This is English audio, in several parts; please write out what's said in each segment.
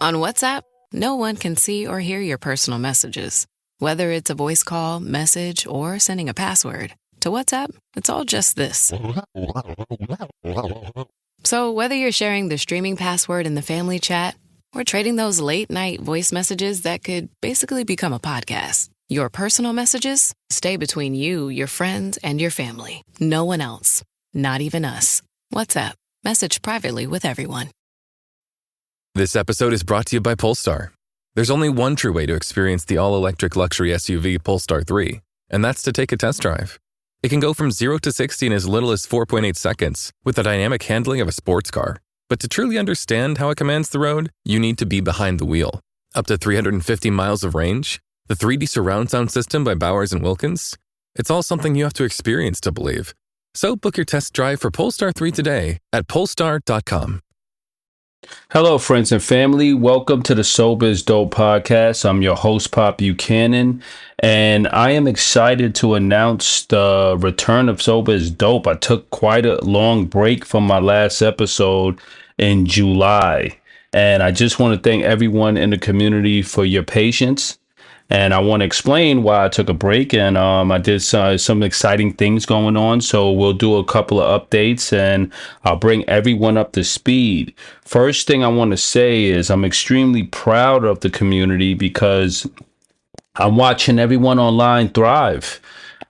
On WhatsApp, no one can see or hear your personal messages. Whether it's a voice call, message, or sending a password. To WhatsApp, it's all just this. So whether you're sharing the streaming password in the family chat or trading those late-night voice messages that could basically become a podcast, your personal messages stay between you, your friends, and your family. No one else. Not even us. WhatsApp. Message privately with everyone. This episode is brought to you by Polestar. There's only one true way to experience the all-electric luxury SUV Polestar 3, and that's to take a test drive. It can go from 0 to 60 in as little as 4.8 seconds with the dynamic handling of a sports car. But to truly understand how it commands the road, you need to be behind the wheel. Up to 350 miles of range, the 3D surround sound system by Bowers & Wilkins. It's all something you have to experience to believe. So book your test drive for Polestar 3 today at polestar.com. Hello, friends and family. Welcome to the Sober is Dope podcast. I'm your host, Pop Buchanan, and I am excited to announce the return of Sober is Dope. I took quite a long break from my last episode in July, and I just want to thank everyone in the community for your patience. And I want to explain why I took a break, and I did some exciting things going on. So we'll do a couple of updates, and I'll bring everyone up to speed. First thing I want to say is I'm extremely proud of the community because I'm watching everyone online thrive.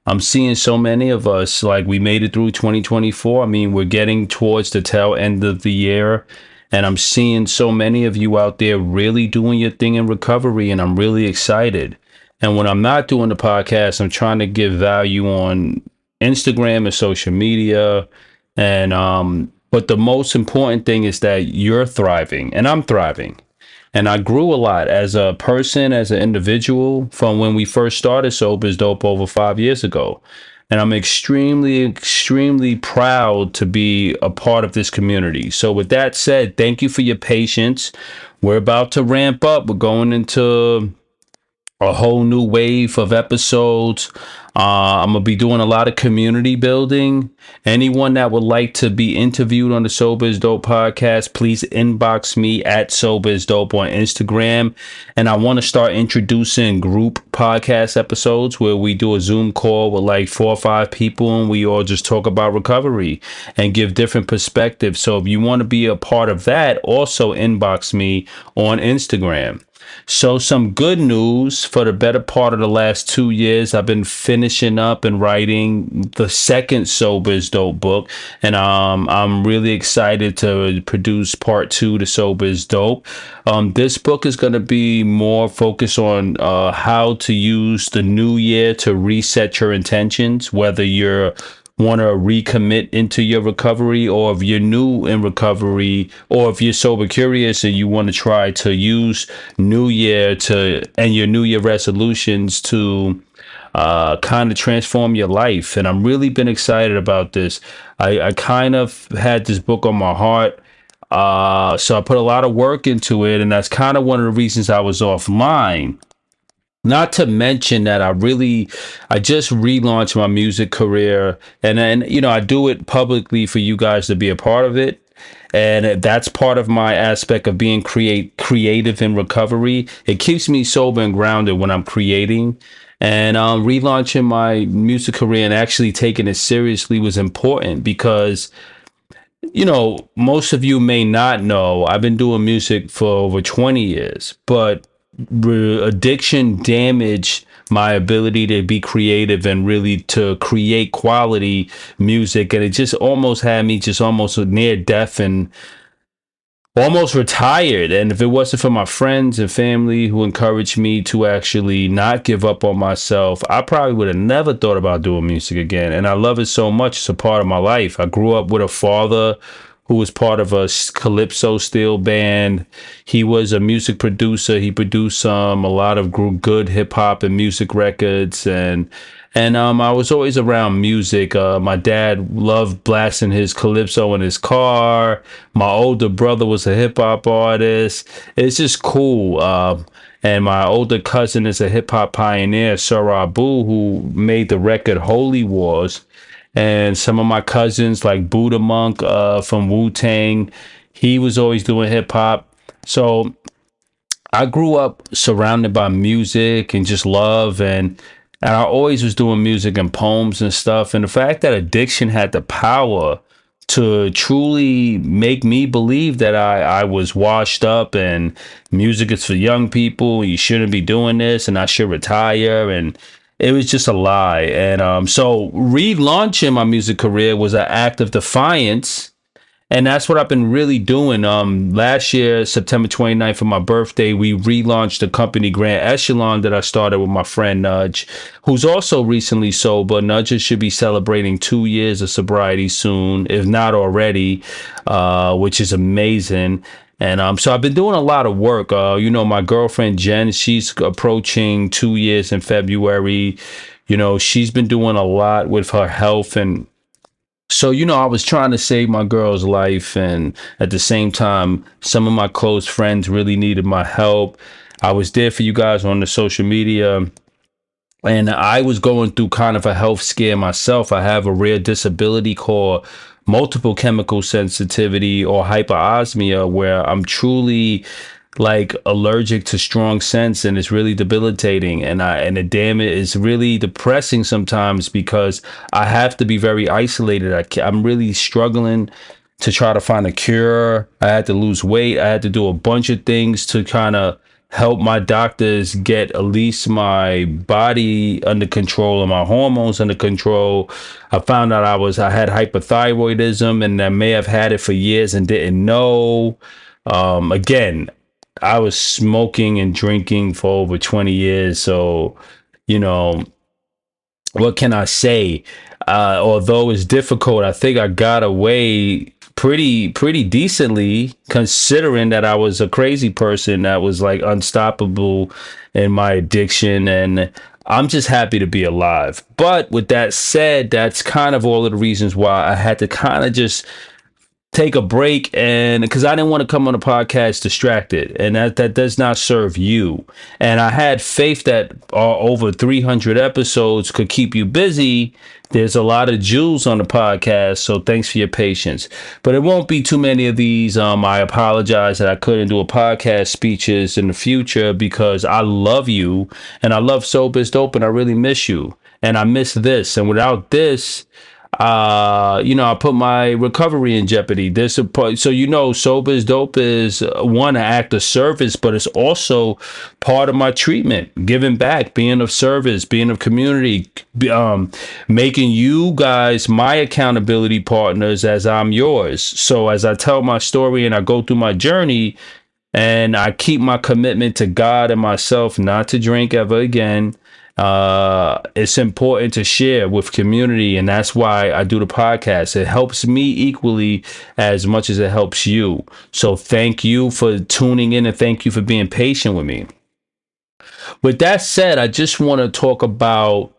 I'm seeing so many of us, like we made it through 2024. I mean, we're getting towards the tail end of the year. And I'm seeing so many of you out there really doing your thing in recovery, and I'm really excited. And when I'm not doing the podcast, I'm trying to give value on Instagram and social media. And but the most important thing is that you're thriving and I'm thriving. And I grew a lot as a person, as an individual from when we first started Sober is Dope over 5 years ago. And I'm extremely, extremely proud to be a part of this community. So with that said, thank you for your patience. We're about to ramp up. We're going into a whole new wave of episodes. I'm going to be doing a lot of community building. Anyone that would like to be interviewed on the Sober is Dope podcast, please inbox me at Sober is Dope on Instagram. And I want to start introducing group podcast episodes where we do a Zoom call with like 4 or 5 people and we all just talk about recovery and give different perspectives. So if you want to be a part of that, also inbox me on Instagram. So some good news. For the better part of the last 2 years, I've been finishing up and writing the second Sober is Dope book. And I'm really excited to produce part 2 to Sober is Dope. This book is going to be more focused on how to use the new year to reset your intentions, whether you're want to recommit into your recovery, or if you're new in recovery, or if you're sober curious and you want to try to use new year and your new year resolutions to kind of transform your life. And I'm really been excited about this. I kind of had this book on my heart. So I put a lot of work into it, and that's kind of one of the reasons I was offline. Not to mention that I just relaunched my music career, and you know, I do it publicly for you guys to be a part of it. And that's part of my aspect of being creative in recovery. It keeps me sober and grounded when I'm creating. And relaunching my music career and actually taking it seriously was important because, you know, most of you may not know, I've been doing music for over 20 years, but addiction damaged my ability to be creative and really to create quality music. And it just almost had me just almost near death and almost retired. And if it wasn't for my friends and family who encouraged me to actually not give up on myself, I probably would have never thought about doing music again. And I love it so much. It's a part of my life. I grew up with a father who was part of a calypso steel band. He was a music producer. He produced a lot of good hip hop and music records, and I was always around music. My dad loved blasting his calypso in his car. My older brother was a hip hop artist. It's just cool. And my older cousin is a hip hop pioneer, Sir Abu, who made the record Holy Wars. And some of my cousins like Buddha Monk from Wu-Tang, he was always doing hip hop. So I grew up surrounded by music and just love, and I always was doing music and poems and stuff. And the fact that addiction had the power to truly make me believe that I was washed up and music is for young people, you shouldn't be doing this, and I should retire. And it was just a lie. And so relaunching my music career was an act of defiance, and that's what I've been really doing. Last year, September 29th, for my birthday, we relaunched the company Grand Echelon that I started with my friend Nudge, who's also recently sober. Nudge should be celebrating 2 years of sobriety soon, if not already, which is amazing. And so I've been doing a lot of work. My girlfriend Jen, she's approaching 2 years in February. She's been doing a lot with her health, and so, I was trying to save my girl's life, and at the same time, some of my close friends really needed my help. I was there for you guys on the social media, and I was going through kind of a health scare myself. I have a rare disability called multiple chemical sensitivity, or hyperosmia, where I'm truly like allergic to strong scents, and it's really debilitating, and the damage is really depressing sometimes because I have to be very isolated. I'm really struggling to try to find a cure. I had to lose weight. I had to do a bunch of things to kind of help my doctors get at least my body under control and my hormones under control. I found out I had hypothyroidism, and I may have had it for years and didn't know. Again, I was smoking and drinking for over 20 years. So, you know, what can I say? Although it's difficult, I think I got away pretty decently, considering that I was a crazy person that was like unstoppable in my addiction. And I'm just happy to be alive. But with that said, that's kind of all of the reasons why I had to kind of just take a break, and because I didn't want to come on a podcast distracted, and that does not serve you. And I had faith that over 300 episodes could keep you busy. There's a lot of jewels on the podcast, so thanks for your patience. But it won't be too many of these. I apologize that I couldn't do a podcast speeches in the future, because I love you and I love Sober is Dope, and I really miss you, and I miss this. And without this, I put my recovery in jeopardy. There's a part, so Sober is Dope is one, an act of service, but it's also part of my treatment, giving back, being of service, being of community, making you guys my accountability partners as I'm yours. So as I tell my story and I go through my journey, and I keep my commitment to God and myself not to drink ever again. It's important to share with community, and that's why I do the podcast. It helps me equally as much as it helps you. So thank you for tuning in, and thank you for being patient with me. With that said, I just want to talk about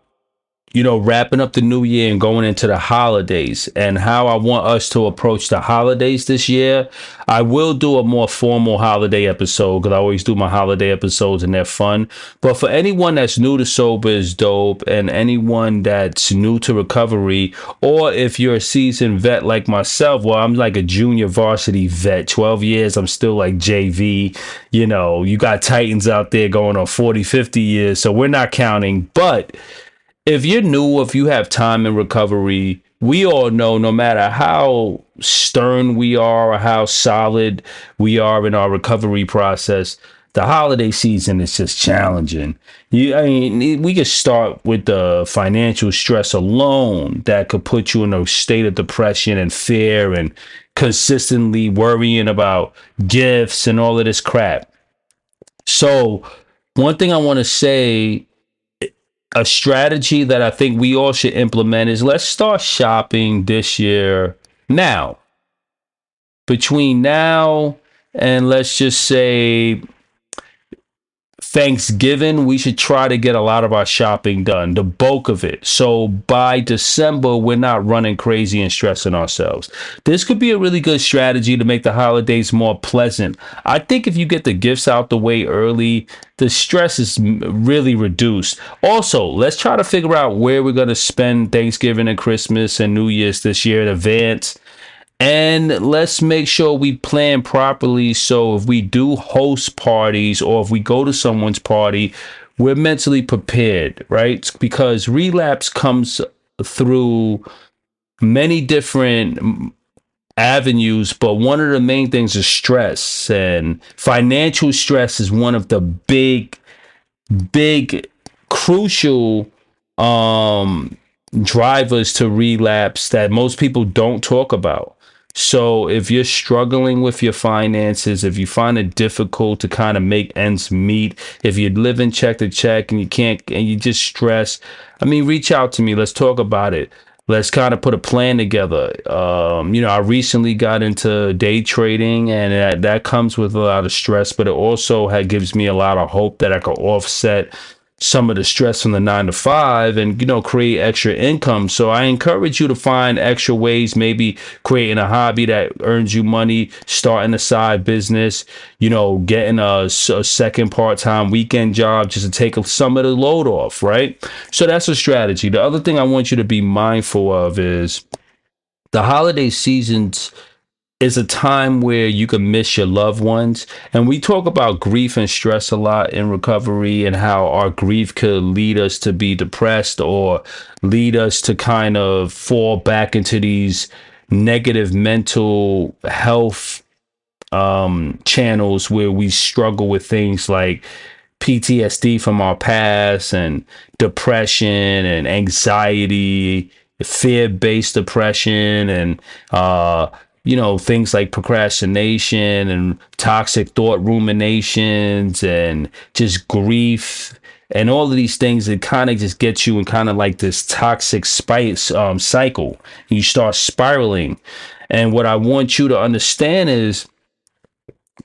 wrapping up the new year and going into the holidays, and how I want us to approach the holidays this year. I will do a more formal holiday episode, because I always do my holiday episodes and they're fun. But for anyone that's new to Sober is Dope, and anyone that's new to recovery, or if you're a seasoned vet like myself, well, I'm like a junior varsity vet, 12 years, I'm still like JV. You got Titans out there going on 40, 50 years, so we're not counting. But if you're new, if you have time in recovery, we all know no matter how stern we are or how solid we are in our recovery process, the holiday season is just challenging. We could start with the financial stress alone that could put you in a state of depression and fear, and consistently worrying about gifts and all of this crap. So one thing I want to say, a strategy that I think we all should implement, is let's start shopping this year now. Between now and, let's just say, Thanksgiving, we should try to get a lot of our shopping done, the bulk of it. So by December, we're not running crazy and stressing ourselves. This could be a really good strategy to make the holidays more pleasant. I think if you get the gifts out the way early, the stress is really reduced. Also, let's try to figure out where we're going to spend Thanksgiving and Christmas and New Year's this year in advance. And let's make sure we plan properly. So if we do host parties or if we go to someone's party, we're mentally prepared, right? Because relapse comes through many different avenues, but one of the main things is stress, and financial stress is one of the big crucial drivers to relapse that most people don't talk about. So if you're struggling with your finances, if you find it difficult to kind of make ends meet, if you're living check to check and you can't, and you just stress, I mean, reach out to me. Let's talk about it. Let's kind of put a plan together. I recently got into day trading, and that comes with a lot of stress, but it also gives me a lot of hope that I can offset some of the stress from the 9 to 5 and, create extra income. So I encourage you to find extra ways, maybe creating a hobby that earns you money, starting a side business, getting a second part-time weekend job just to take some of the load off, right? So that's a strategy. The other thing I want you to be mindful of is the holiday seasons is a time where you can miss your loved ones. And we talk about grief and stress a lot in recovery, and how our grief could lead us to be depressed or lead us to kind of fall back into these negative mental health channels where we struggle with things like PTSD from our past and depression and anxiety, fear-based depression, and things like procrastination and toxic thought ruminations and just grief and all of these things that kind of just get you in kind of like this toxic cycle. You start spiraling. And what I want you to understand is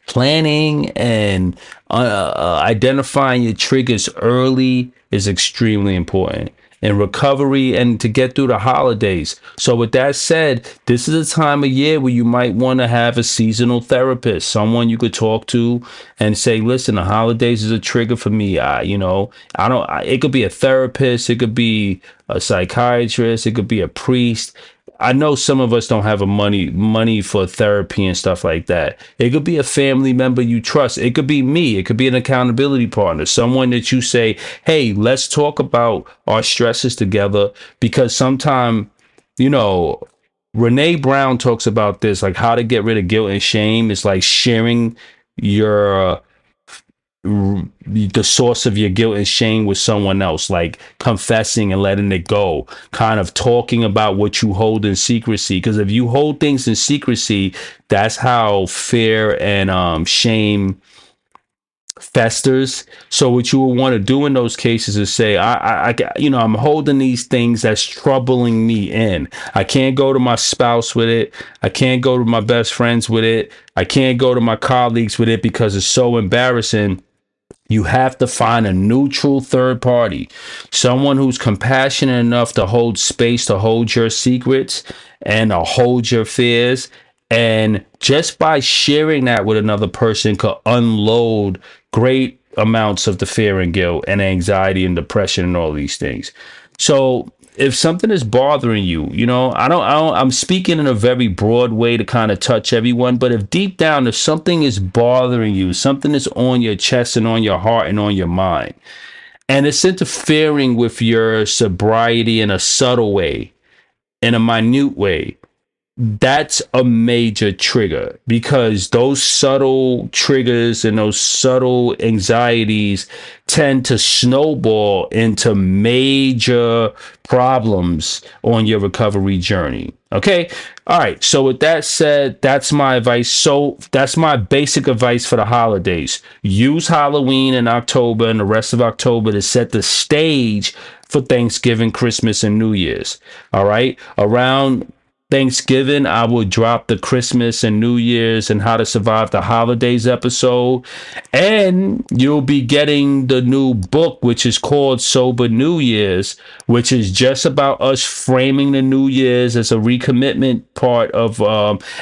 planning and identifying your triggers early is extremely important in recovery and to get through the holidays. So with that said, this is a time of year where you might want to have a seasonal therapist, someone you could talk to and say, listen, the holidays is a trigger for me. It could be a therapist, it could be a psychiatrist, it could be a priest. I know some of us don't have money for therapy and stuff like that. It could be a family member you trust. It could be me. It could be an accountability partner, someone that you say, hey, let's talk about our stresses together. Because sometimes, Renee Brown talks about this, like how to get rid of guilt and shame. It's like sharing the source of your guilt and shame with someone else, like confessing and letting it go, kind of talking about what you hold in secrecy. Because if you hold things in secrecy, that's how fear and shame festers. So what you will want to do in those cases is say, I'm holding these things that's troubling me in. I can't go to my spouse with it. I can't go to my best friends with it. I can't go to my colleagues with it because it's so embarrassing. You have to find a neutral third party, someone who's compassionate enough to hold space, to hold your secrets and to hold your fears. And just by sharing that with another person could unload great amounts of the fear and guilt and anxiety and depression and all these things. So if something is bothering you, I'm speaking in a very broad way to kind of touch everyone, but if deep down, if something is bothering you, something is on your chest and on your heart and on your mind, and it's interfering with your sobriety in a subtle way, in a minute way, that's a major trigger, because those subtle triggers and those subtle anxieties tend to snowball into major problems on your recovery journey. Okay. All right. So with that said, that's my advice. So that's my basic advice for the holidays. Use Halloween in October and the rest of October to set the stage for Thanksgiving, Christmas, and New Year's. All right. Around Thanksgiving, I will drop the Christmas and New Year's and how to survive the holidays episode. And you'll be getting the new book, which is called Sober New Year's, which is just about us framing the New Year's as a recommitment part of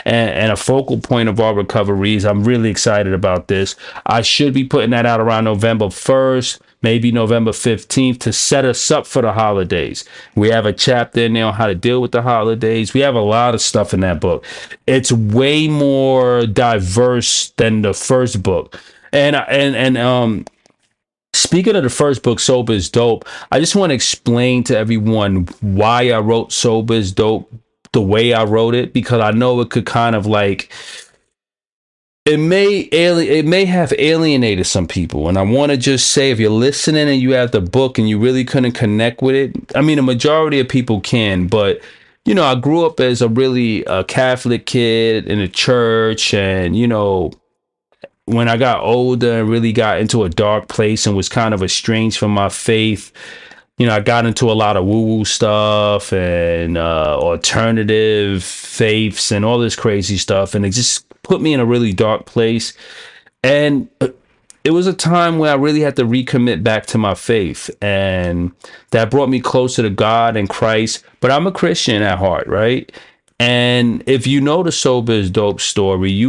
and a focal point of our recoveries. I'm really excited about this. I should be putting that out around November 1st. maybe November 15th, to set us up for the holidays. We have a chapter in there on how to deal with the holidays. We have a lot of stuff in that book. It's way more diverse than the first book. And speaking of the first book, Sober is Dope, I just want to explain to everyone why I wrote Sober is Dope the way I wrote it, because I know it could kind of like, it may have alienated some people. And I want to just say, if you're listening and you have the book and you really couldn't connect with it, I mean, a majority of people can, but I grew up as a really Catholic kid in a church, and when I got older and really got into a dark place and was kind of estranged from my faith, I got into a lot of woo-woo stuff and alternative faiths and all this crazy stuff. And it just put me in a really dark place. And it was a time where I really had to recommit back to my faith. And that brought me closer to God and Christ. But I'm a Christian at heart, right? And if you know the Sober is Dope story,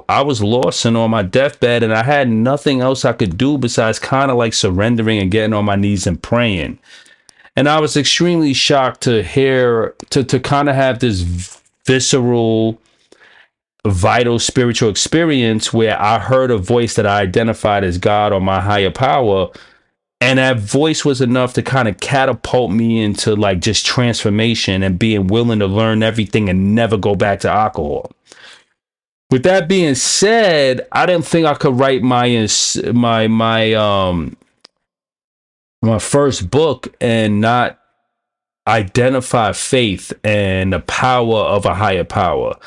I was lost and on my deathbed, and I had nothing else I could do besides kind of like surrendering and getting on my knees and praying. And I was extremely shocked to hear, to kind of have this visceral, vital spiritual experience where I heard a voice that I identified as God or my higher power. And that voice was enough to kind of catapult me into like just transformation and being willing to learn everything and never go back to alcohol. With that being said, I didn't think I could write my first book and not identify faith and the power of a higher power.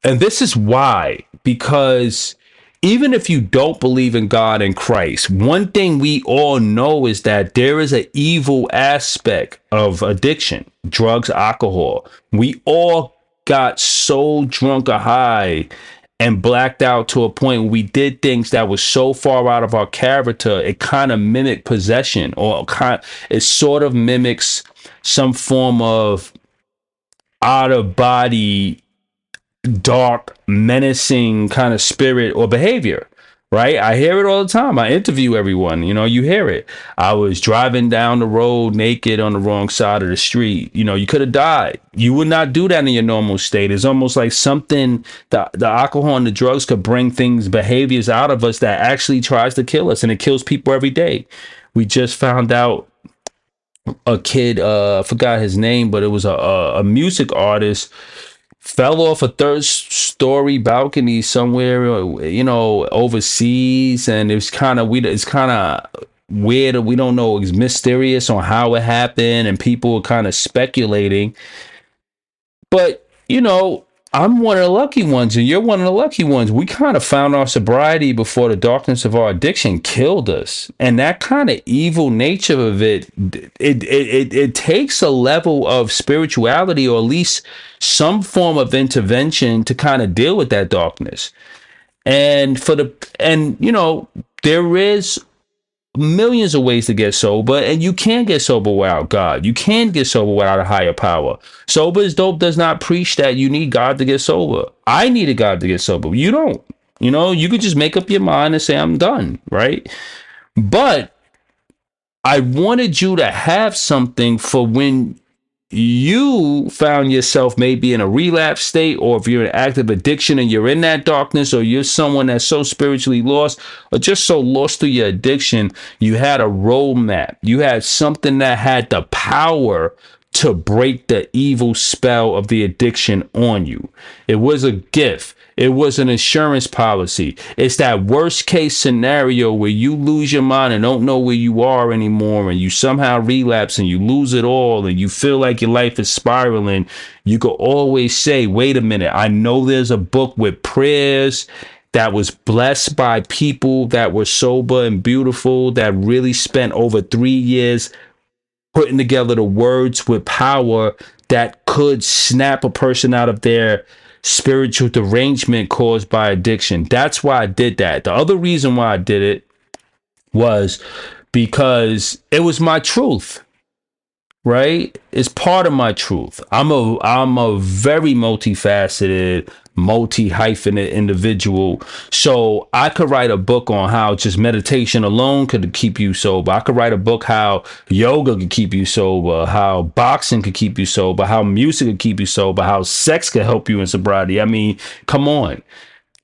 And this is why, because even if you don't believe in God and Christ, one thing we all know is that there is an evil aspect of addiction, drugs, alcohol. We all got so drunk or high and blacked out to a point where we did things that was so far out of our character, it kind of mimicked possession, or it sort of mimics some form of out of body, dark, menacing kind of spirit or behavior, right? I hear it all the time. I interview everyone, you hear it. I was driving down the road naked on the wrong side of the street. You could have died. You would not do that in your normal state. It's almost like something, the alcohol and the drugs could bring behaviors out of us that actually tries to kill us, and it kills people every day. We just found out a kid, I forgot his name, but it was a music artist, fell off a third-story balcony somewhere, overseas, and it's kind of weird. We don't know. It's mysterious on how it happened, and people are kind of speculating. But I'm one of the lucky ones, and you're one of the lucky ones. We kind of found our sobriety before the darkness of our addiction killed us, and that kind of evil nature of it takes a level of spirituality, or at least some form of intervention, to kind of deal with that darkness. And there is millions of ways to get sober, and you can get sober without God. You can get sober without a higher power. Sober is Dope does not preach that you need God to get sober. I needed God to get sober. You don't. You could just make up your mind and say, I'm done, right? But I wanted you to have something for when you found yourself maybe in a relapse state, or if you're in active addiction and you're in that darkness, or you're someone that's so spiritually lost, or just so lost through your addiction, you had a roadmap. You had something that had the power to break the evil spell of the addiction on you. It was a gift. It was an insurance policy. It's that worst case scenario where you lose your mind and don't know where you are anymore, and you somehow relapse and you lose it all, and you feel like your life is spiraling. You could always say, wait a minute, I know there's a book with prayers that was blessed by people that were sober and beautiful, that really spent over 3 years putting together the words with power that could snap a person out of their spiritual derangement caused by addiction. That's why I did that. The other reason why I did it was because it was my truth, right? It's part of my truth. I'm a very multifaceted, multi-hyphenate individual. So I could write a book on how just meditation alone could keep you sober. I could write a book how yoga could keep you sober, how boxing could keep you sober, how music could keep you sober, how sex could help you in sobriety. I mean, come on.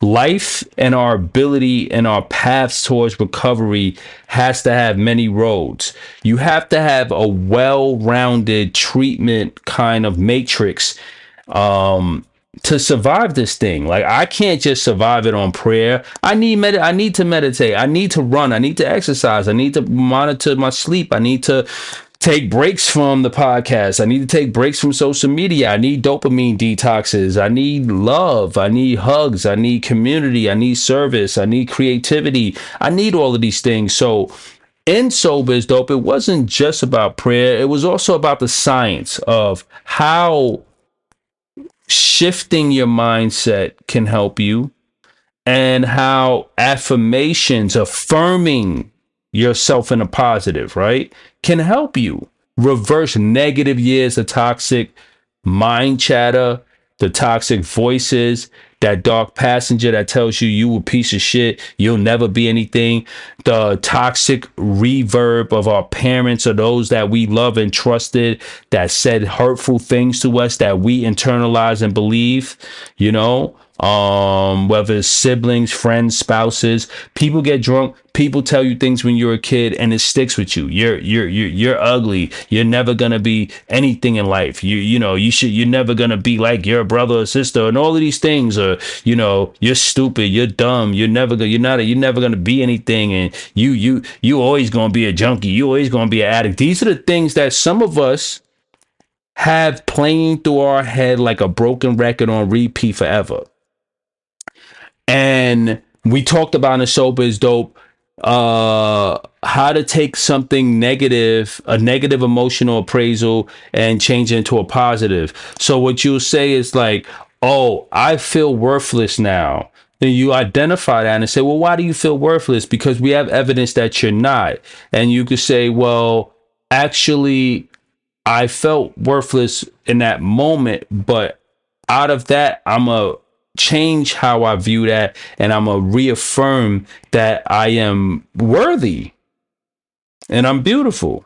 Life and our ability and our paths towards recovery has to have many roads. You have to have a well-rounded treatment kind of matrix to survive this thing. Like, I can't just survive it on prayer. I need to meditate. I need to run. I need to exercise. I need to monitor my sleep. I need to take breaks from the podcast. I need to take breaks from social media. I need dopamine detoxes. I need love. I need hugs. I need community. I need service. I need creativity. I need all of these things. So in Sober is Dope, it wasn't just about prayer. It was also about the science of how shifting your mindset can help you, and how affirmations, affirming yourself in a positive, right, can help you reverse negative years of toxic mind chatter, the toxic voices, that dark passenger that tells you a piece of shit, you'll never be anything, the toxic reverb of our parents or those that we love and trusted that said hurtful things to us that we internalize and believe, you know, whether it's siblings, friends, spouses. People get drunk. People tell you things when you're a kid, and it sticks with you. You're ugly. You're never gonna be anything in life. You're never gonna be like your brother or sister, and all of these things. Or you're stupid. You're dumb. You're never gonna be anything, and you always gonna be a junkie. You always gonna be an addict. These are the things that some of us have playing through our head like a broken record on repeat forever. And we talked about in the Sober is Dope, how to take something negative, a negative emotional appraisal, and change it into a positive. So what you'll say is like, oh, I feel worthless now. Then you identify that and say, well, why do you feel worthless? Because we have evidence that you're not. And you could say, well, actually, I felt worthless in that moment, but out of that, I'm a change how I view that, and I'm gonna reaffirm that I am worthy and I'm beautiful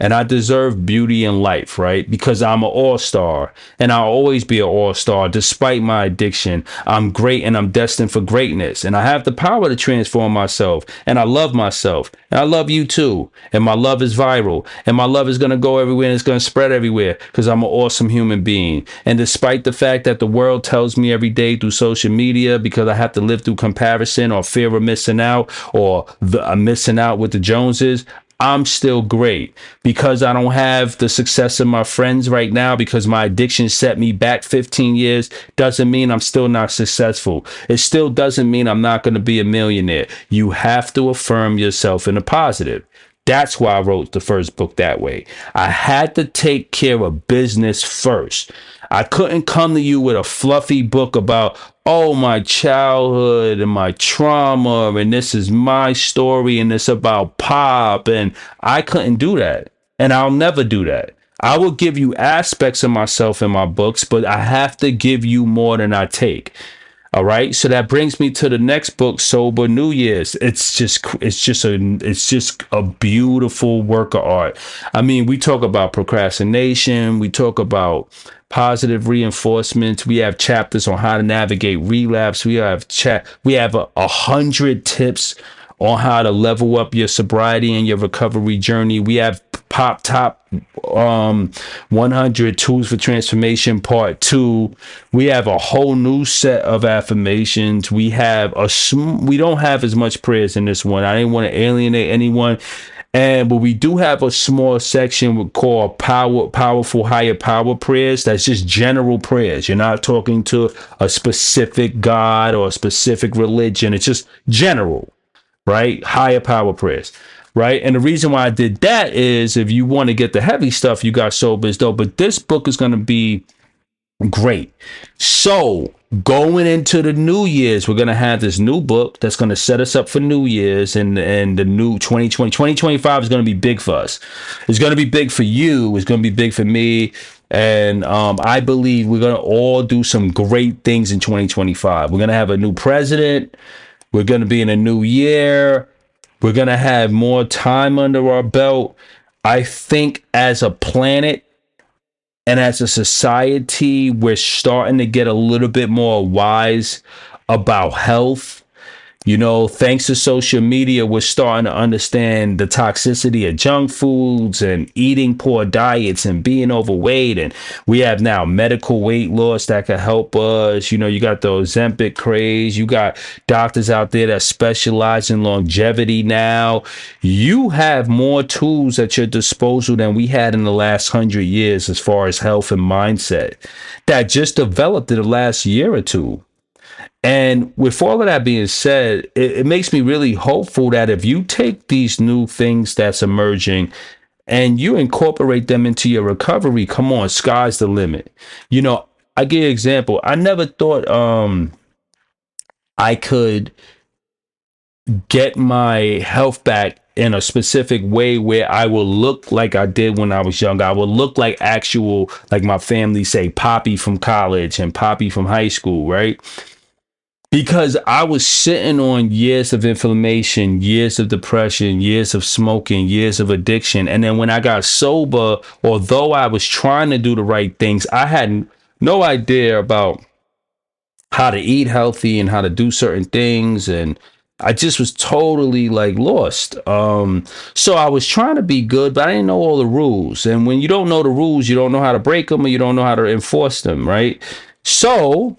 and I deserve beauty in life, right? Because I'm an all-star, and I'll always be an all-star despite my addiction. I'm great, and I'm destined for greatness, and I have the power to transform myself, and I love myself, and I love you too, and my love is viral, and my love is going to go everywhere, and it's going to spread everywhere because I'm an awesome human being. And despite the fact that the world tells me every day through social media, because I have to live through comparison or fear of missing out, or I'm missing out with the Joneses, I'm still great because I don't have the success of my friends right now, because my addiction set me back 15 years. Doesn't mean I'm still not successful. It still doesn't mean I'm not going to be a millionaire. You have to affirm yourself in a positive. That's why I wrote the first book that way. I had to take care of business first. I couldn't come to you with a fluffy book about, oh, my childhood and my trauma, and this is my story, and it's about Pop, and I couldn't do that, and I'll never do that. I will give you aspects of myself in my books, but I have to give you more than I take. All right, so that brings me to the next book, Sober New Year's. It's just a beautiful work of art. I mean, we talk about procrastination, we talk about positive reinforcements. We have chapters on how to navigate relapse. We have 100 tips on how to level up your sobriety and your recovery journey. We have top 100 tools for transformation part 2. We have a whole new set of affirmations. We don't have as much prayers in this one. I didn't want to alienate anyone. But we do have a small section called powerful higher power prayers. That's just general prayers. You're not talking to a specific God or a specific religion. It's just general, right? Higher power prayers, right? And the reason why I did that is if you want to get the heavy stuff, you got Sober is Dope. But this book is going to be great. So going into the New Year's, we're going to have this new book that's going to set us up for New Year's, and the new 2025 is going to be big for us. It's going to be big for you. It's going to be big for me. And I believe we're going to all do some great things in 2025. We're going to have a new president. We're going to be in a new year. We're going to have more time under our belt. I think as a planet and as a society, we're starting to get a little bit more wise about health. You know, thanks to social media, we're starting to understand the toxicity of junk foods and eating poor diets and being overweight. And we have now medical weight loss that can help us. You know, you got the Ozempic craze. You got doctors out there that specialize in longevity now. You have more tools at your disposal than we had in the last 100 years as far as health and mindset that just developed in the last year or two. And with all of that being said, it makes me really hopeful that if you take these new things that's emerging and you incorporate them into your recovery, come on, sky's the limit. You know, I give you an example. I never thought I could get my health back in a specific way where I will look like I did when I was young. I will look like actual, like my family say, Poppy from college and Poppy from high school, right? Because I was sitting on years of inflammation, years of depression, years of smoking, years of addiction. And then when I got sober, although I was trying to do the right things, I had no idea about how to eat healthy and how to do certain things. And I just was totally like lost. So I was trying to be good, but I didn't know all the rules. And when you don't know the rules, you don't know how to break them or you don't know how to enforce them, right? So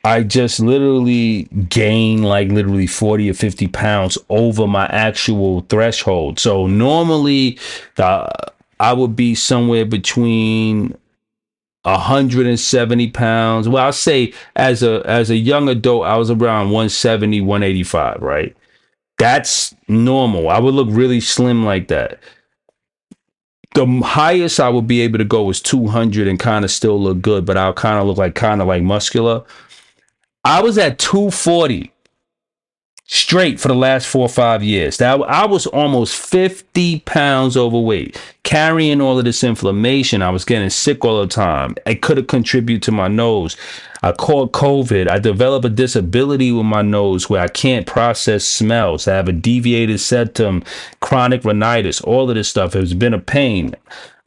I just literally gained like literally 40 or 50 pounds over my actual threshold. So normally I would be somewhere between 170 pounds. Well, I'll say as a young adult, I was around 170, 185, right? That's normal. I would look really slim like that. The highest I would be able to go is 200 and kind of still look good, but I'll kind of like muscular. I was at 240 straight for the last 4 or 5 years. Now, I was almost 50 pounds overweight, carrying all of this inflammation. I was getting sick all the time. It could have contributed to my nose. I caught COVID. I developed a disability with my nose where I can't process smells. I have a deviated septum, chronic rhinitis, all of this stuff. It's been a pain.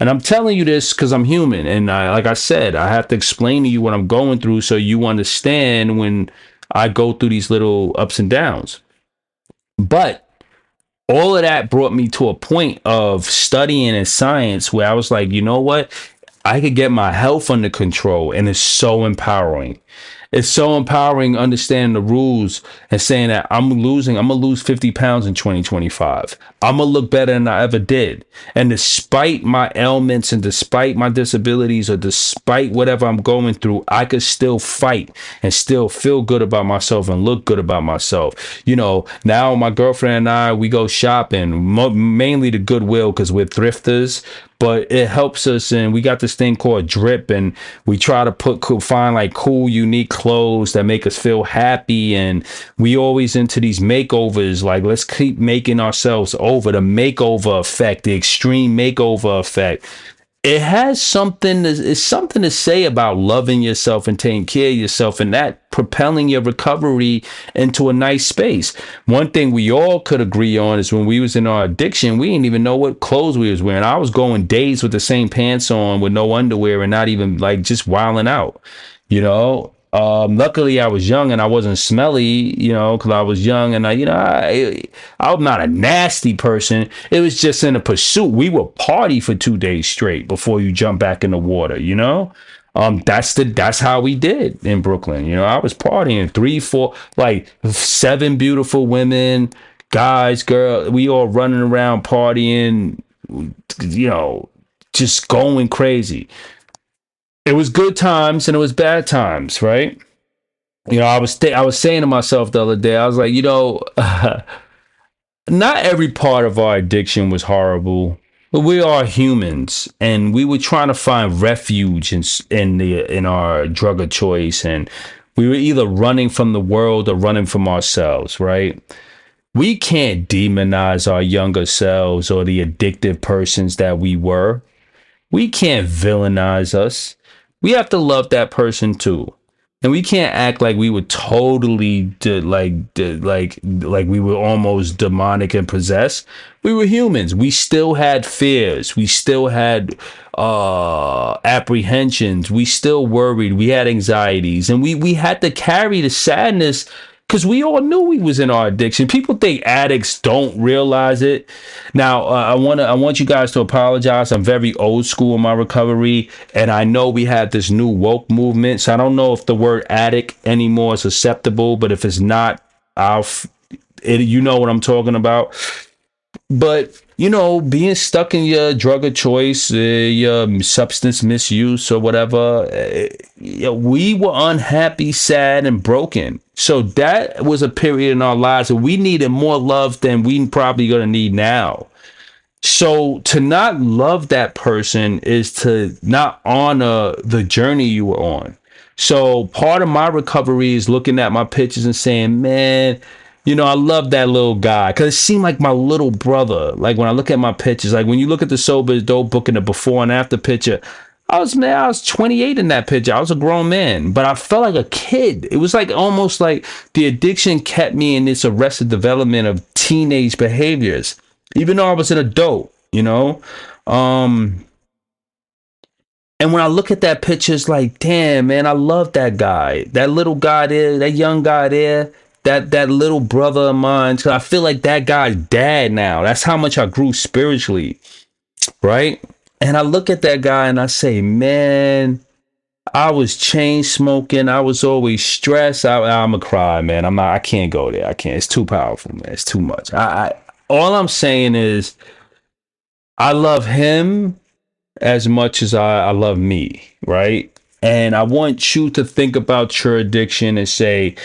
And I'm telling you this because I'm human. And like I said, I have to explain to you what I'm going through so you understand when I go through these little ups and downs. But all of that brought me to a point of studying in science where I was like, you know what? I could get my health under control, and it's so empowering. It's so empowering understanding the rules and saying that I'm going to lose 50 pounds in 2025. I'm going to look better than I ever did. And despite my ailments and despite my disabilities or despite whatever I'm going through, I could still fight and still feel good about myself and look good about myself. You know, now my girlfriend and I, we go shopping, mainly to Goodwill because we're thrifters. But it helps us, and we got this thing called Drip, and we try to find like cool, unique clothes that make us feel happy, and we always into these makeovers. Like, let's keep making ourselves over. The makeover effect, the extreme makeover effect. It has something to say about loving yourself and taking care of yourself, and that propelling your recovery into a nice space. One thing we all could agree on is when we was in our addiction, we didn't even know what clothes we was wearing. I was going days with the same pants on with no underwear and not even like just wilding out, you know. Luckily I was young and I wasn't smelly, you know, because I was young and I'm not a nasty person. It was just in a pursuit. We would party for 2 days straight before you jump back in the water, you know. That's how we did in Brooklyn. You know, I was partying 3, 4, like 7 beautiful women, guys, girls. We all running around partying, you know, just going crazy. It was good times and it was bad times, right? You know, I was saying to myself the other day, I was like, you know, not every part of our addiction was horrible, but we are humans, and we were trying to find refuge in our drug of choice, and we were either running from the world or running from ourselves, right? We can't demonize our younger selves or the addictive persons that we were. We can't villainize us. We have to love that person too. And we can't act like we were totally like we were almost demonic and possessed. We were humans. We still had fears. We still had apprehensions. We still worried. We had anxieties, and we had to carry the sadness because we all knew we was in our addiction. People think addicts don't realize it. Now, I want you guys to apologize. I'm very old school in my recovery, and I know we have this new woke movement. So I don't know if the word addict anymore is acceptable, but if it's not, you know what I'm talking about. But being stuck in your drug of choice, your substance misuse or whatever, we were unhappy, sad, and broken. So that was a period in our lives that we needed more love than we probably gonna need now. So to not love that person is to not honor the journey you were on. So part of my recovery is looking at my pictures and saying, man, I love that little guy because it seemed like my little brother. Like when I look at my pictures, like when you look at the Sober is Dope book in the before and after picture, I was 28 in that picture. I was a grown man, but I felt like a kid. It was like almost like the addiction kept me in this arrested development of teenage behaviors, even though I was an adult. And when I look at that picture, it's like, damn, man, I love that guy. That little guy there, that young guy there, that little brother of mine. So I feel like that guy's dad now. That's how much I grew spiritually, right? And I look at that guy and I say, man, I was chain smoking. I was always stressed. I'm a cry, man. I can't go there. I can't. It's too powerful, man. It's too much. All I'm saying is I love him as much as I love me, right? And I want you to think about your addiction and say,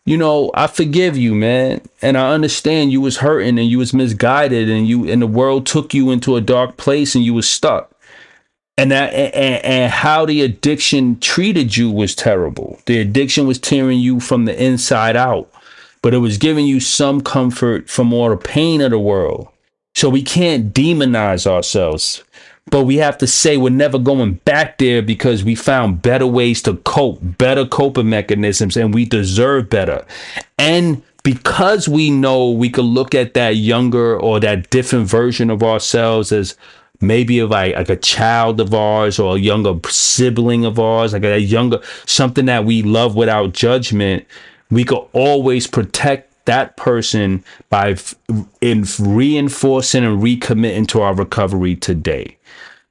I forgive you, man. And I understand you was hurting and you was misguided and the world took you into a dark place and you was stuck. And how the addiction treated you was terrible. The addiction was tearing you from the inside out, but it was giving you some comfort from all the pain of the world. So we can't demonize ourselves, but we have to say we're never going back there because we found better ways to cope, better coping mechanisms, and we deserve better. And because we know we could look at that younger or that different version of ourselves as maybe like a child of ours or a younger sibling of ours, like a younger, something that we love without judgment, we could always protect that person by reinforcing and recommitting to our recovery today.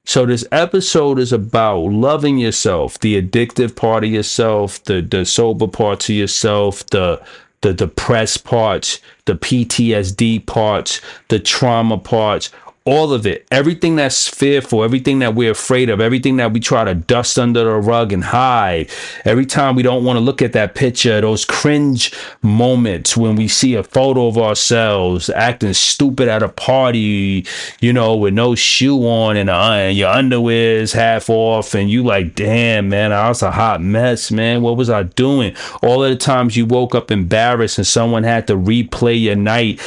So this episode is about loving yourself, the addictive part of yourself, the sober parts of yourself, the depressed parts, the PTSD parts, the trauma parts, all of it, everything that's fearful, everything that we're afraid of, everything that we try to dust under the rug and hide. Every time we don't want to look at that picture, those cringe moments when we see a photo of ourselves acting stupid at a party, with no shoe on and your underwear is half off and you like, damn, man, I was a hot mess, man. What was I doing? All of the times you woke up embarrassed and someone had to replay your night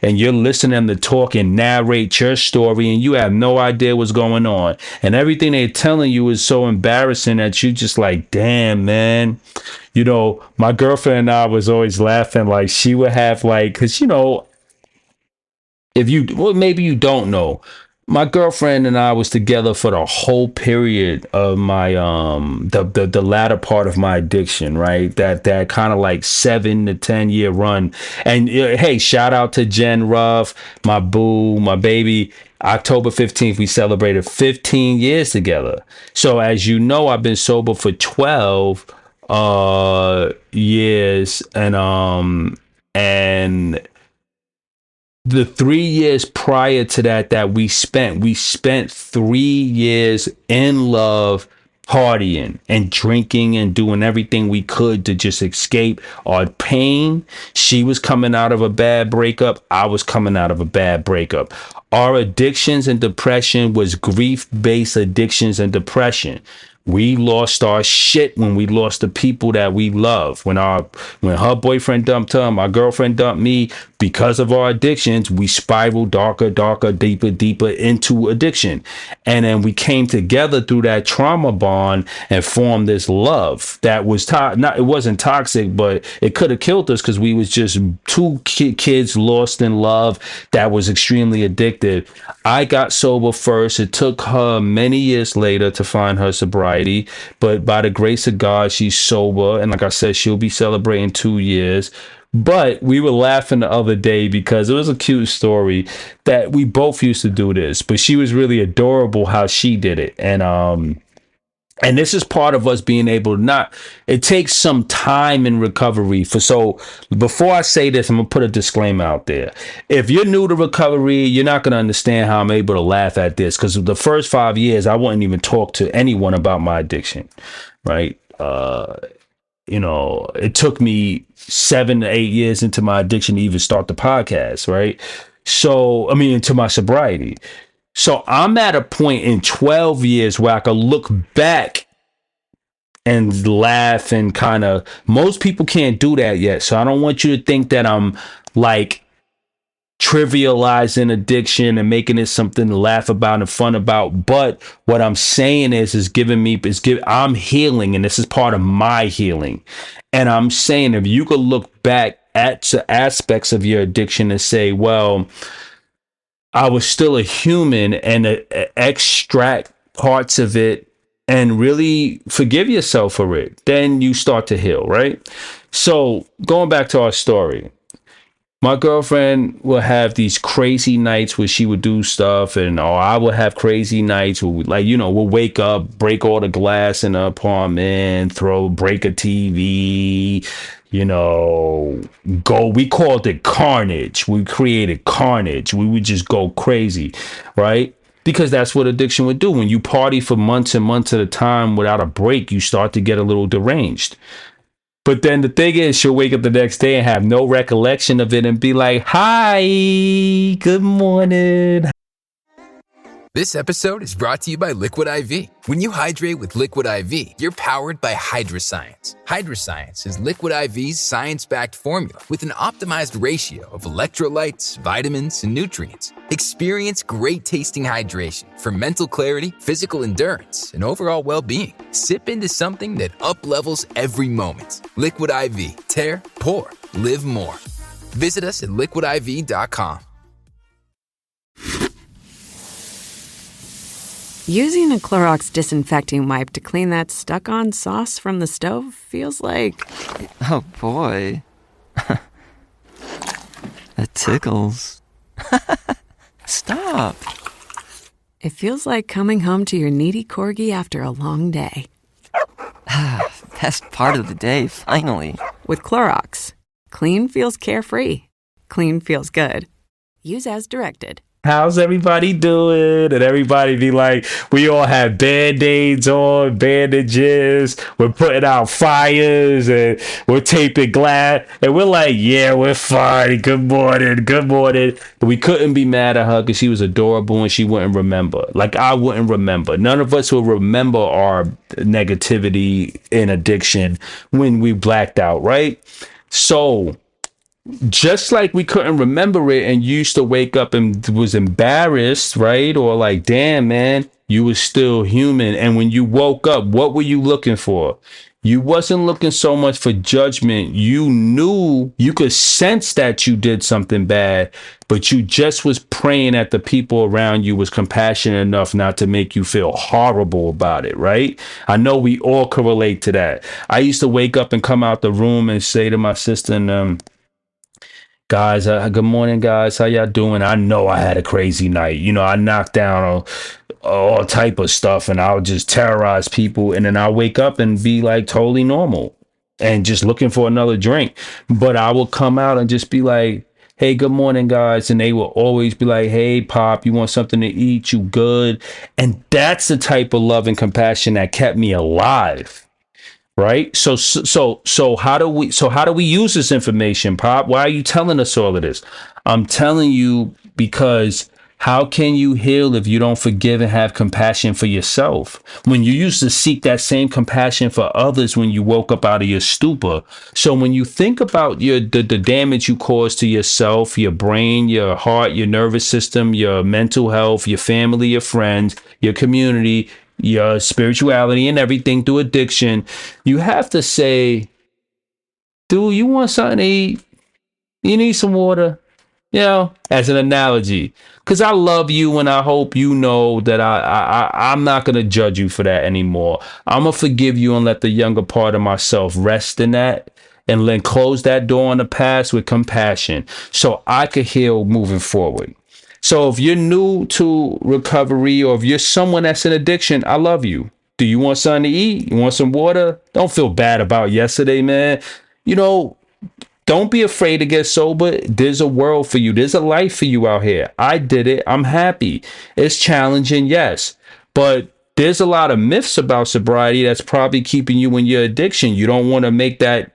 and you're listening to talk and narrate your story and you have no idea what's going on, and everything they're telling you is so embarrassing that you just like, damn, man. My girlfriend and I was always laughing, like she would have like, because maybe you don't know, my girlfriend and I was together for the whole period of my the latter part of my addiction, right? That kind of like 7 to 10 year run. And hey, shout out to Jen Ruff, my boo, my baby. October 15th, we celebrated 15 years together. So as you know, I've been sober for 12 years, and the 3 years prior to that we spent 3 years in love, partying and drinking and doing everything we could to just escape our pain. She was coming out of a bad breakup. I was coming out of a bad breakup. Our addictions and depression was grief-based addictions and depression. We lost our shit when we lost the people that we love. When her boyfriend dumped her, my girlfriend dumped me, because of our addictions, we spiraled darker, deeper into addiction. And then we came together through that trauma bond and formed this love that was it wasn't toxic, but it could have killed us because we was just two kids lost in love that was extremely addictive. I got sober first. It took her many years later to find her sobriety, but by the grace of God, she's sober. And like I said, she'll be celebrating 2 years. But we were laughing the other day because it was a cute story that we both used to do this, but she was really adorable how she did it. And this is part of us being able to it takes some time in recovery so before I say this, I'm gonna put a disclaimer out there. If you're new to recovery, you're not gonna understand how I'm able to laugh at this, because the first 5 years I wouldn't even talk to anyone about my addiction, right? It took me 7 to 8 years into my addiction to even start the podcast, right? So, into my sobriety. So I'm at a point in 12 years where I could look back and laugh and most people can't do that yet. So I don't want you to think that I'm like trivializing addiction and making it something to laugh about and fun about. But what I'm saying I'm healing, and this is part of my healing. And I'm saying, if you could look back at aspects of your addiction and say, well, I was still a human, and extract parts of it and really forgive yourself for it, then you start to heal, right? So going back to our story, my girlfriend will have these crazy nights where she would do stuff, and I would have crazy nights where we'll wake up, break all the glass in the apartment, break a TV, we called it carnage. We created carnage. We would just go crazy, right? Because that's what addiction would do. When you party for months and months at a time without a break, you start to get a little deranged. But then the thing is, she'll wake up the next day and have no recollection of it and be like, hi, good morning. This episode is brought to you by Liquid IV. When you hydrate with Liquid IV, you're powered by Hydroscience. Hydroscience is Liquid IV's science-backed formula with an optimized ratio of electrolytes, vitamins, and nutrients. Experience great-tasting hydration for mental clarity, physical endurance, and overall well-being. Sip into something that up-levels every moment. Liquid IV. Tear, pour, live more. Visit us at liquidiv.com. Using a Clorox disinfecting wipe to clean that stuck-on sauce from the stove feels like... Oh, boy. That tickles. Stop. It feels like coming home to your needy corgi after a long day. Best part of the day, finally. With Clorox, clean feels carefree. Clean feels good. Use as directed. How's everybody doing? And everybody be like, we all have band-aids on, bandages, we're putting out fires, and we're taping glass, and we're like, yeah, we're fine, good morning. But we couldn't be mad at her because she was adorable and she wouldn't remember. Like, I wouldn't remember. None of us will remember our negativity and addiction when we blacked out, right? So... just like we couldn't remember it and used to wake up and was embarrassed, right? Or like, damn, man, you were still human. And when you woke up, what were you looking for? You wasn't looking so much for judgment. You knew, you could sense that you did something bad, but you just was praying that the people around you was compassionate enough not to make you feel horrible about it, right? I know we all could relate to that. I used to wake up and come out the room and say to my sister and guys, good morning, guys. How y'all doing? I know I had a crazy night. I knocked down all type of stuff, and I would just terrorize people, and then I'll wake up and be like totally normal and just looking for another drink. But I will come out and just be like, hey, good morning, guys. And they will always be like, hey, Pop, you want something to eat? You good? And that's the type of love and compassion that kept me alive. Right. So how do we use this information, Pop? Why are you telling us all of this? I'm telling you because How can you heal if you don't forgive and have compassion for yourself? When you used to seek that same compassion for others when you woke up out of your stupor. So when you think about the damage you caused to yourself, your brain, your heart, your nervous system, your mental health, your family, your friends, your community, your spirituality and everything through addiction, you have to say, dude, you want something to eat? You need some water? As an analogy, because I love you and I hope you know that I'm not going to judge you for that anymore. I'm going to forgive you and let the younger part of myself rest in that and then close that door on the past with compassion so I could heal moving forward. So if you're new to recovery or if you're someone that's in addiction, I love you. Do you want something to eat? You want some water? Don't feel bad about yesterday, man. Don't be afraid to get sober. There's a world for you. There's a life for you out here. I did it. I'm happy. It's challenging, yes. But there's a lot of myths about sobriety that's probably keeping you in your addiction. You don't want to make that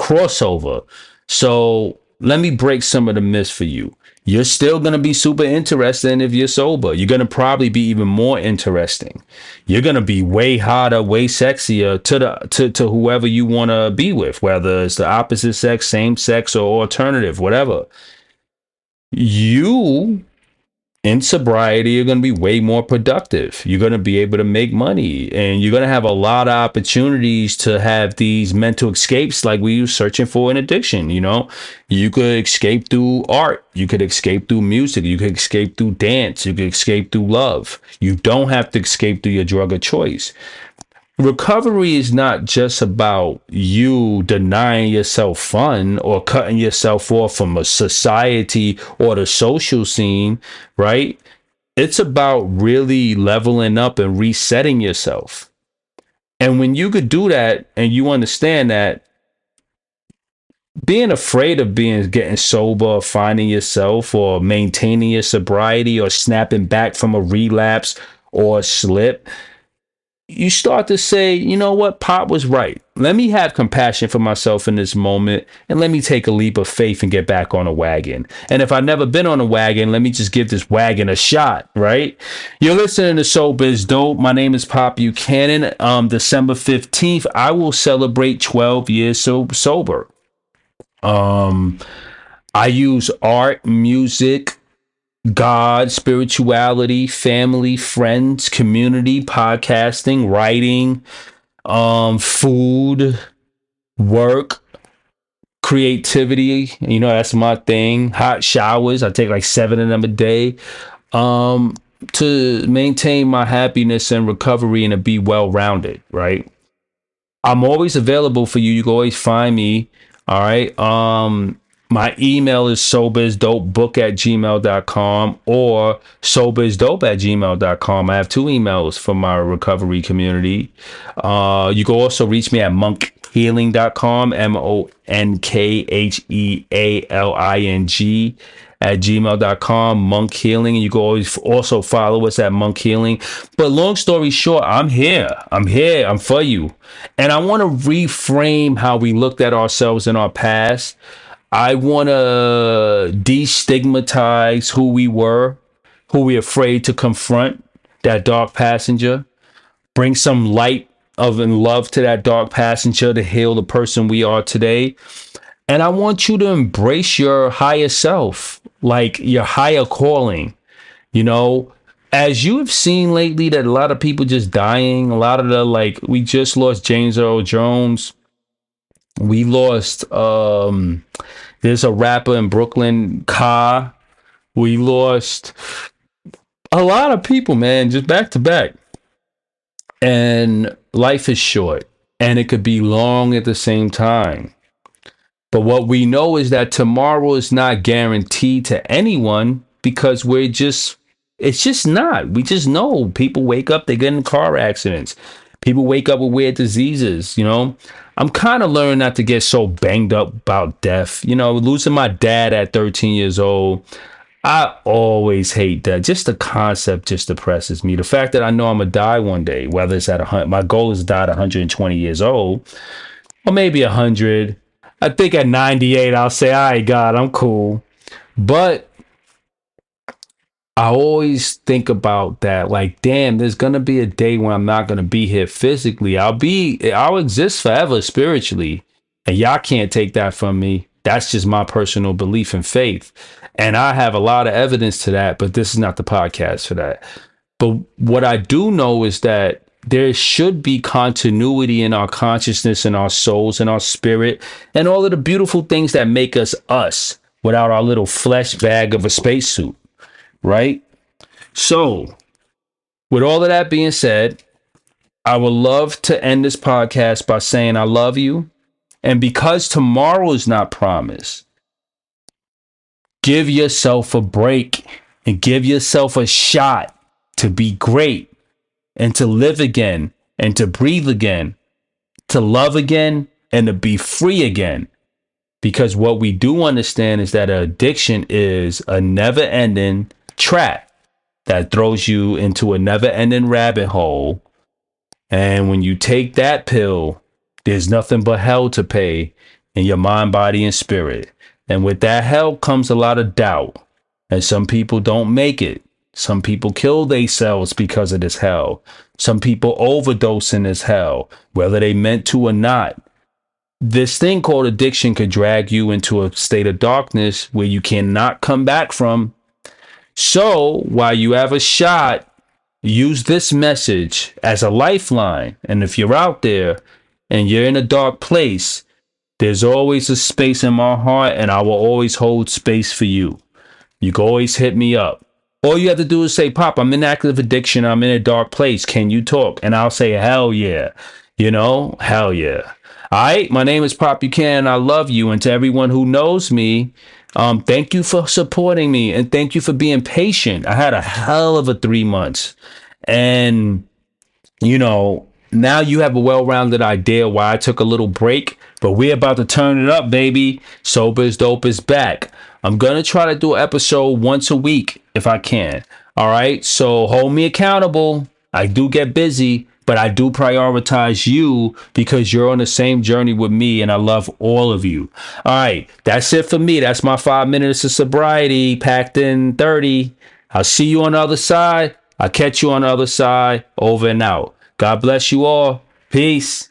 crossover. So let me break some of the myths for you. You're still going to be super interesting if you're sober. You're going to probably be even more interesting. You're going to be way hotter, way sexier to whoever you want to be with, whether it's the opposite sex, same sex, or alternative, whatever. You in sobriety, you're going to be way more productive. You're going to be able to make money and you're going to have a lot of opportunities to have these mental escapes like we were searching for in addiction. You could escape through art. You could escape through music. You could escape through dance. You could escape through love. You don't have to escape through your drug of choice. Recovery is not just about you denying yourself fun or cutting yourself off from a society or the social scene, right? It's about really leveling up and resetting yourself. And when you could do that and you understand that, being afraid of getting sober, or finding yourself or maintaining your sobriety or snapping back from a relapse or a slip, you start to say, you know what, Pop was right. Let me have compassion for myself in this moment and let me take a leap of faith and get back on a wagon. And if I've never been on a wagon, let me just give this wagon a shot, right? You're listening to Sober is Dope. My name is Pop Buchanan. December 15th, I will celebrate 12 years sober. I use art, music, God, spirituality, family, friends, community, podcasting, writing, food, work, creativity. That's my thing. Hot showers. I take like 7 of them a day. To maintain my happiness and recovery and to be well-rounded, right? I'm always available for you. You can always find me. All right. My email is sobersdopebook@gmail.com or sobersdope@gmail.com. I have 2 emails for my recovery community. You can also reach me at monkhealing.com, monkhealing @gmail.com, Monk Healing. And you can always also follow us at Monk Healing. But long story short, I'm here. I'm for you. And I want to reframe how we looked at ourselves in our past. I want to destigmatize who we were, who we're afraid to confront, that dark passenger. Bring some light of and love to that dark passenger to heal the person we are today. And I want you to embrace your higher self, like your higher calling. As you have seen lately that a lot of people just dying, a lot of we just lost James Earl Jones. We lost, there's a rapper in Brooklyn, Ka. We lost a lot of people, man, just back to back. And life is short and it could be long at the same time. But what we know is that tomorrow is not guaranteed to anyone because it's just not. We just know people wake up, they get in car accidents. People wake up with weird diseases, I'm kind of learning not to get so banged up about death. Losing my dad at 13 years old, I always hate that. Just the concept just depresses me. The fact that I know I'm going to die one day, whether it's my goal is to die at 120 years old or maybe 100. I think at 98, I'll say, all right, God, I'm cool. But I always think about that. Like, damn, there's gonna be a day when I'm not gonna be here physically. I'll exist forever spiritually, and y'all can't take that from me. That's just my personal belief and faith, and I have a lot of evidence to that. But this is not the podcast for that. But what I do know is that there should be continuity in our consciousness and our souls and our spirit and all of the beautiful things that make us us without our little flesh bag of a spacesuit, right? So, with all of that being said, I would love to end this podcast by saying I love you. And because tomorrow is not promised, give yourself a break and give yourself a shot to be great and to live again and to breathe again, to love again and to be free again. Because what we do understand is that addiction is a never ending trap that throws you into a never ending rabbit hole. And when you take that pill, there's nothing but hell to pay in your mind, body, and spirit. And with that hell comes a lot of doubt. And some people don't make it. Some people kill themselves because of this hell. Some people overdose in this hell, whether they meant to or not. This thing called addiction could drag you into a state of darkness where you cannot come back from. So while you have a shot, use this message as a lifeline. And if you're out there and you're in a dark place, there's always a space in my heart, and I will always hold space for you. You can always hit me up. All you have to do is say, Pop, I'm in active addiction. I'm in a dark place. Can you talk? And I'll say, hell yeah. Hell yeah. All right. My name is Pop Buchanan. I love you. And to everyone who knows me, thank you for supporting me. And thank you for being patient. I had a hell of a 3 months. And, now you have a well-rounded idea why I took a little break. But we're about to turn it up, baby. Sober is Dope is back. I'm going to try to do an episode once a week if I can. All right. So hold me accountable. I do get busy, but I do prioritize you because you're on the same journey with me, and I love all of you. All right. That's it for me. That's my 5 minutes of sobriety packed in 30. I'll see you on the other side. I'll catch you on the other side. Over and out. God bless you all. Peace.